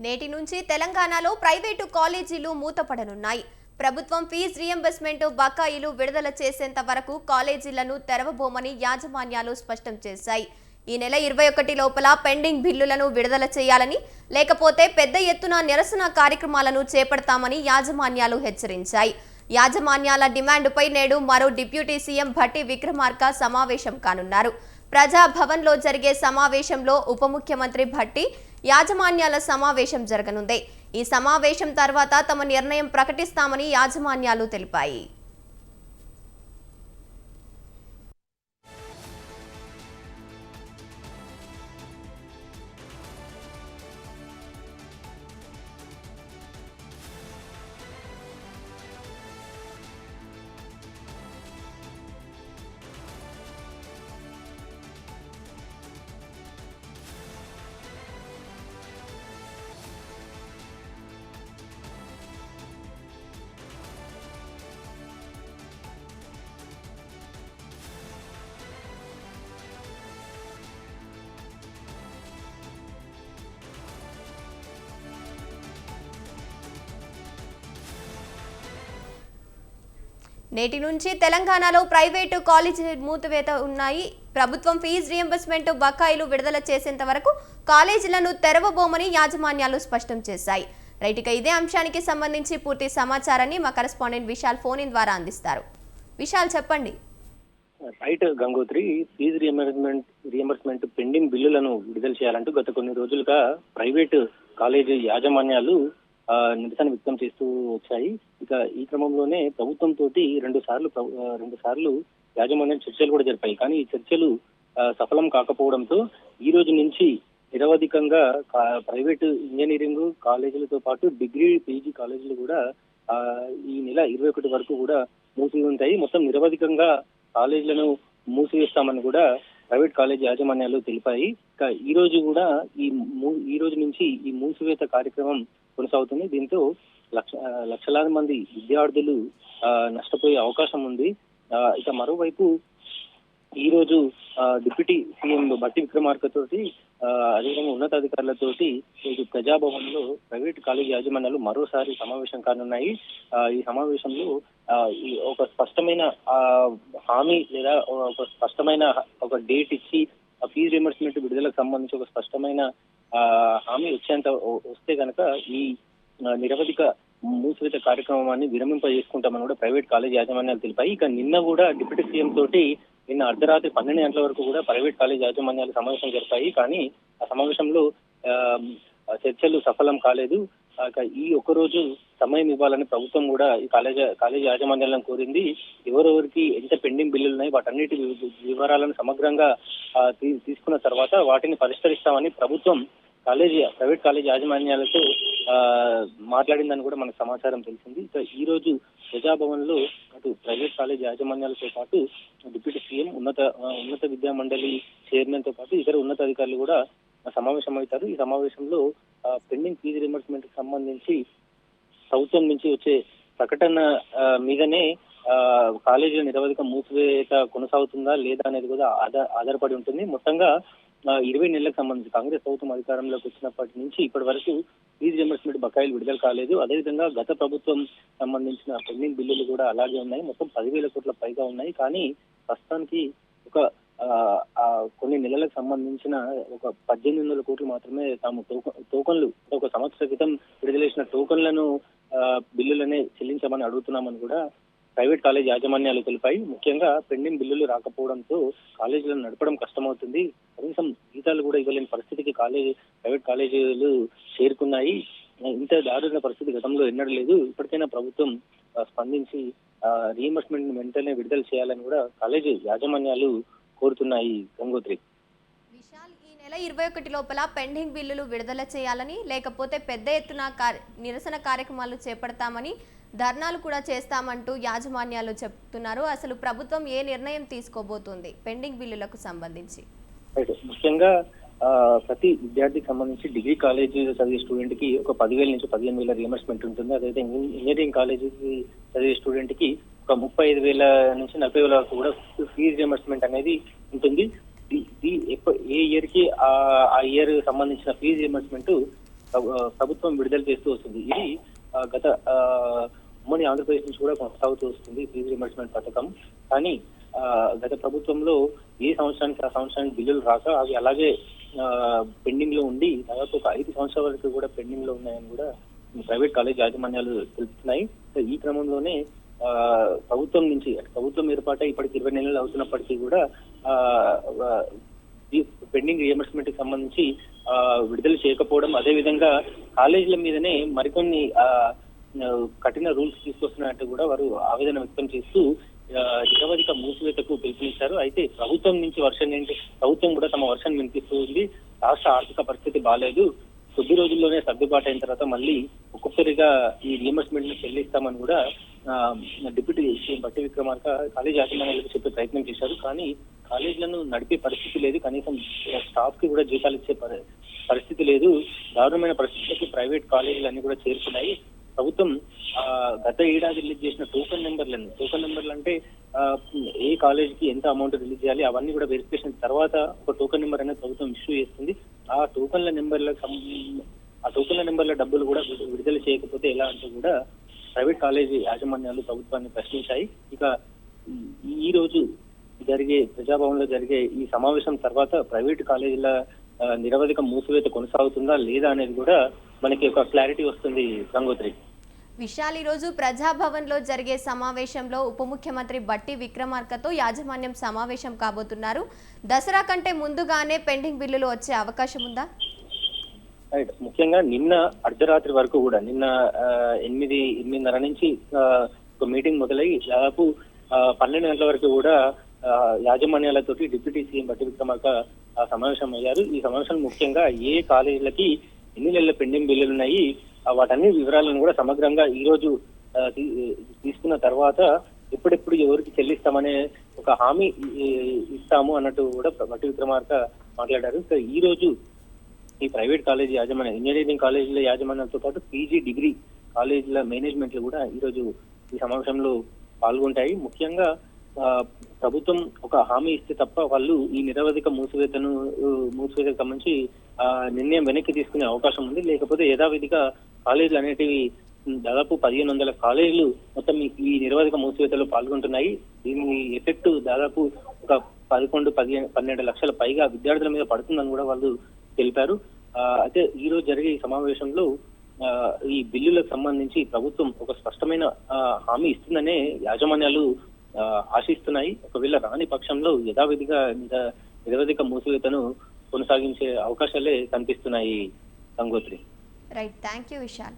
నేటి నుంచి తెలంగాణలో ప్రైవేటు కాలేజీలు మూతపడనున్నాయి. ప్రభుత్వం ఫీజు రీయింబర్స్మెంట్ బకాయిలు విడుదల చేసేంత వరకు కాలేజీలను తెరవబోమని యాజమాన్యాలు స్పష్టం చేశాయి. ఈ నెల 21 లోపల పెండింగ్ బిల్లులను విడుదల చేయాలని, లేకపోతే పెద్ద ఎత్తున నిరసన కార్యక్రమాలను చేపడతామని యాజమాన్యాలు హెచ్చరించాయి. యాజమాన్యాల డిమాండ్పై నేడు మరో డిప్యూటీ సీఎం భట్టి విక్రమార్క సమావేశం కానున్నారు. ప్రజాభవన్లో జరిగే సమావేశంలో ఉప ముఖ్యమంత్రి భట్టి యాజమాన్యాల సమావేశం జరగనుంది. ఈ సమావేశం తర్వాత తమ నిర్ణయం ప్రకటిస్తామని యాజమాన్యాలు తెలిపాయి. నేటి నుంచి తెలంగాణలో ప్రైవేటు కాలేజీలు మూతవేత ఉన్నాయి. ప్రభుత్వం ఫీజు రీయింబర్స్మెంట్ బకాయిలు విడుదల చేసేంత వరకు కాలేజీలను తెరవబోమని యాజమాన్యాలు స్పష్టం చేశాయి. రైట్గా ఇదే అంశానికి సంబంధించి పూర్తి సమాచారాన్ని మా కరెస్పాండెంట్ విశాల్ ఫోన్ ఇన్ ద్వారా అందిస్తారు. విశాల్, చెప్పండి. Right Gangotri, fee reimbursement pending బిల్లులను విడుదల చేయాలంటూ గత కొన్ని రోజులుగా ప్రైవేటు కాలేజీ యాజమాన్యాలు నిరసన వ్యక్తం చేస్తూ వచ్చాయి. ఇక ఈ క్రమంలోనే ప్రభుత్వం తోటి రెండు సార్లు యాజమాన్యం చర్చలు కూడా జరిపాయి. కానీ ఈ చర్చలు సఫలం కాకపోవడంతో ఈ రోజు నుంచి నిరవధికంగా ప్రైవేటు ఇంజనీరింగ్ కాలేజీలతో పాటు డిగ్రీ పీజీ కాలేజీలు కూడా ఈ నెల 21 వరకు కూడా మూసి ఉంటాయి. మొత్తం నిరవధికంగా కాలేజీలను మూసివేస్తామని కూడా ప్రైవేట్ కాలేజీ యాజమాన్యాలు తెలిపాయి. ఇక ఈ రోజు నుంచి ఈ మూసివేత కార్యక్రమం కొనసాగుతుంది. దీంతో లక్షలాది మంది విద్యార్థులు నష్టపోయే అవకాశం ఉంది. ఇక మరోవైపు ఈ రోజు డిప్యూటీ సీఎం భట్టి విక్రమార్క తోటి అదేవిధంగా ఉన్నతాధికారులతోటి ప్రజాభవన్ లో ప్రైవేట్ కాలేజీ యాజమాన్యాలు మరోసారి సమావేశం కానున్నాయి. ఈ సమావేశంలో ఒక స్పష్టమైన హామీ లేదా ఒక స్పష్టమైన ఒక డేట్ ఇచ్చి ఫీజు రీయింబర్స్మెంట్ విడుదలకు సంబంధించి ఒక స్పష్టమైన హామీ వస్తే కనుక ఈ నిరవధిక మూసివేత కార్యక్రమాన్ని విరమింపజేసుకుంటామని కూడా ప్రైవేట్ కాలేజ్ యాజమాన్యాలు తెలిపాయి. ఇక నిన్న కూడా డిప్యూటీ సీఎం తోటి నిన్న అర్ధరాత్రి 12 గంటల వరకు కూడా ప్రైవేట్ కాలేజ్ యాజమాన్యాలు సమావేశం జరిపాయి. కానీ ఆ సమావేశంలో చర్చలు సఫలం కాలేదు. ఈ ఒక్కరోజు సమయం ఇవ్వాలని ప్రభుత్వం కూడా ఈ కాలేజ్ యాజమాన్యాలను కోరింది. ఎవరెవరికి ఎంత పెండింగ్ బిల్లులు ఉన్నాయి వాటన్నిటి వివరాలను సమగ్రంగా తీసుకున్న తర్వాత వాటిని పరిష్కరిస్తామని ప్రభుత్వం ప్రైవేట్ కాలేజ్ యాజమాన్యాలతో మాట్లాడిందని కూడా మనకు సమాచారం తెలిసింది. ఈ రోజు ప్రజాభవన్ లో అటు ప్రైవేట్ కాలేజ్ యాజమాన్యాలతో పాటు డిప్యూటీ సీఎం ఉన్నత విద్యా మండలి చైర్మన్ తో పాటు ఇతర ఉన్నతాధికారులు కూడా సమావేశం అవుతారు. ఈ సమావేశంలో పెండింగ్ ఫీజు రీయింబర్స్మెంట్ కి సంబంధించి ప్రభుత్వం నుంచి వచ్చే ప్రకటన మీదనే కాలేజీల నిరవధిక మూసివేత కొనసాగుతుందా లేదా అనేది కూడా ఆధారపడి ఉంటుంది. మొత్తంగా 20 నెలలకు సంబంధించి కాంగ్రెస్ ప్రభుత్వం అధికారంలోకి వచ్చినప్పటి నుంచి ఇప్పటి వరకు ఫీజు రీయింబర్స్మెంట్ బకాయిలు విడుదల కాలేదు. అదేవిధంగా గత ప్రభుత్వం సంబంధించిన పెండింగ్ బిల్లులు కూడా అలాగే ఉన్నాయి. మొత్తం 10,000 కోట్ల పైగా ఉన్నాయి. కానీ ప్రస్తుతానికి కొన్ని నెలలకు సంబంధించిన ఒక 1,800 కోట్లు మాత్రమే తాము టోకన్లు ఒక సంవత్సర క్రితం విడుదల చేసిన టోకన్లను బిల్లులనే చెల్లించమని అడుగుతున్నామని కూడా ప్రైవేట్ కాలేజ్ యాజమాన్యాలు తెలిపాయి. ముఖ్యంగా పెండింగ్ బిల్లులు రాకపోవడంతో కాలేజీలను నడపడం కష్టమవుతుంది. కనీసం జీతాలు కూడా ఇవ్వలేని పరిస్థితికి ప్రైవేట్ కాలేజీలు చేరుకున్నాయి. ఇంత దారుణ పరిస్థితి గతంలో ఎన్నడూ లేదు. ఇప్పటికైనా ప్రభుత్వం స్పందించి రీయింబర్స్మెంట్ వెంటనే విడుదల చేయాలని కూడా కాలేజీ యాజమాన్యాలు కోరుతున్నాయి. గంగోత్రి, విశాల్, ఈ నెల 21 లోపల పెండింగ్ బిల్లులు విడుదల చేయాలని, లేకపోతే పెద్ద ఎత్తున నిరసన కార్యక్రమాలు చేపడతామని, ధర్నాలు కూడా చేస్తామంటూ యాజమాన్యాలు చెప్తున్నారు. అసలు ప్రభుత్వం ఏ నిర్ణయం తీసుకోబోతుంది పెండింగ్ బిల్లులకు సంబంధించి? ముఖ్యంగా ప్రతి విద్యార్థికి సంబంధించి డిగ్రీ కాలేజీ చదివే స్టూడెంట్ కి ఒక 10,000 నుంచి 15,000 రీయింబర్స్మెంట్ ఉంటుంది. అదైతే ఇంజనీరింగ్ కాలేజీకి చదివే స్టూడెంట్ కి ఒక 35,000 నుంచి 40,000 వరకు కూడా ఫీజు రీయింబర్స్మెంట్ అనేది ఉంటుంది. ఏ ఇయర్ కి ఆ ఇయర్ సంబంధించిన ఫీజు రీయింబర్స్మెంట్ ప్రభుత్వం విడుదల చేస్తూ వస్తుంది. ఇది గత ఉమ్మడి ఆంధ్రప్రదేశ్ నుంచి కూడా కొనసాగుతూ వస్తుంది ఫీజు రియంబర్స్మెంట్ పథకం. కానీ గత ప్రభుత్వంలో ఏ సంవత్సరానికి ఆ సంవత్సరానికి బిల్లులు రాక అవి అలాగే పెండింగ్ లో ఉండి దాదాపు ఒక 5 సంవత్సరాల వరకు కూడా పెండింగ్ లో ఉన్నాయని కూడా ప్రైవేట్ కాలేజ్ యాజమాన్యాలు తెలుపుతున్నాయి. ఈ క్రమంలోనే ప్రభుత్వం నుంచి ప్రభుత్వం ఏర్పాటై ఇప్పటికి 20 నెలలు అవుతున్నప్పటికీ కూడా ఈ పెండింగ్ రియంబర్స్మెంట్ కి సంబంధించి విడుదల చేయకపోవడం, అదే విధంగా కాలేజీల మీదనే మరికొన్ని కఠిన రూల్స్ తీసుకొస్తున్నట్టు కూడా వారు ఆవేదన వ్యక్తం చేస్తూ నిరవధిక మూసివేతకు పిలుపునిచ్చారు. అయితే ప్రభుత్వం నుంచి ప్రభుత్వం కూడా తమ వర్షన్ వినిపిస్తూ ఉంది. రాష్ట్ర ఆర్థిక పరిస్థితి బాలేదు, కొద్ది రోజుల్లోనే సర్దుబాటు అయిన తర్వాత మళ్ళీ ఒక్కొక్కరిగా ఈ రియంబర్స్మెంట్ ని చెల్లిస్తామని కూడా డిప్యూటీ సీఎం బట్టి విక్రమార్క కాలేజ్ యాజమాన్యాలకు చెప్పే ప్రయత్నం చేశారు. కానీ కాలేజీలను నడిపే పరిస్థితి లేదు, కనీసం స్టాఫ్ కి కూడా జీతాలు ఇచ్చే పరిస్థితి లేదు. దారుణమైన పరిస్థితులకు ప్రైవేట్ కాలేజీలు అన్ని కూడా చేరుకున్నాయి. ప్రభుత్వం గత ఏడాది రిలీజ్ చేసిన టోకన్ నెంబర్లు అంటే ఏ కాలేజ్ కి ఎంత అమౌంట్ రిలీజ్ చేయాలి అవన్నీ కూడా వెరిఫికేషన్ తర్వాత ఒక టోకన్ నెంబర్ అనేది ప్రభుత్వం ఇష్యూ చేస్తుంది. ఆ టోకన్ల నెంబర్ల డబ్బులు కూడా విడుదల చేయకపోతే ఎలా అంటూ కూడా ప్రైవేట్ కాలేజీ యాజమాన్యాలు ప్రభుత్వాన్ని ప్రశ్నించాయి. ఇక ఈ రోజు ప్రజాభవన్ లో జరిగే ఈ సమావేశం తర్వాత ప్రైవేట్ కాలేజీల నిరవధిక మూసివేత కొనసాగుతుందా లేదా అనేది కూడా మనకి ఒక క్లారిటీ వస్తుంది. గంగోత్రి విశాల్, ఈరోజు ప్రజాభవన్ లో జరిగే సమావేశంలో ఉప ముఖ్యమంత్రి బట్టి విక్రమార్కతో యాజమాన్యం సమావేశం కాబోతున్నారు. దసరా కంటే ముందుగానే పెండింగ్ బిల్లులు వచ్చే అవకాశం ఉందా? ముఖ్యంగా నిన్న అర్ధరాత్రి వరకు కూడా నిన్న 8:30 నుంచి ఒక మీటింగ్ మొదలై దాదాపు 12 గంటల వరకు కూడా యాజమాన్యాలతోటి డిప్యూటీ సీఎం బట్టి విక్రమార్క సమావేశం అయ్యారు. ఈ సమావేశం ముఖ్యంగా ఏ కాలేజీలకి ఎన్ని నెలల పెండింగ్ బిల్లులు ఉన్నాయి వాటన్ని వివరాలను కూడా సమగ్రంగా ఈ రోజు తీసుకున్న తర్వాత ఎప్పుడెప్పుడు ఎవరికి చెల్లిస్తామనే ఒక హామీ ఇస్తాము అన్నట్టు కూడా బట్టి విక్రమార్క మాట్లాడారు. ఈ రోజు ఈ ప్రైవేట్ కాలేజీ యాజమాన్యం, ఇంజనీరింగ్ కాలేజీల యాజమాన్యంతో పాటు పీజీ డిగ్రీ కాలేజీల మేనేజ్మెంట్లు కూడా ఈ రోజు ఈ సమావేశంలో పాల్గొంటాయి. ముఖ్యంగా ప్రభుత్వం ఒక హామీ ఇస్తే తప్ప వాళ్ళు ఈ నిరవధిక మూసివేతకు సంబంధించి నిర్ణయం వెనక్కి తీసుకునే అవకాశం ఉంది. లేకపోతే యథావిధిగా కాలేజీలు అనేటివి దాదాపు 1500 కాలేజీలు మొత్తం ఈ నిరవధిక మూసివేతలో పాల్గొంటున్నాయి. దీని ఎఫెక్ట్ దాదాపు ఒక 11-12 లక్షల పైగా విద్యార్థుల మీద పడుతుందని కూడా వాళ్ళు తెలిపారు. అయితే ఈ రోజు జరిగే ఈ సమావేశంలో ఈ బిల్లులకు సంబంధించి ప్రభుత్వం ఒక స్పష్టమైన హామీ ఇస్తుందనే యాజమాన్యాలు ఆశిస్తున్నాయి. ఒకవేళ రాని పక్షంలో యథావిధిగా నిరవధిక మూసివేతను కొనసాగించే అవకాశాలే కనిపిస్తున్నాయి. Gangotri. Right, thank you Vishal.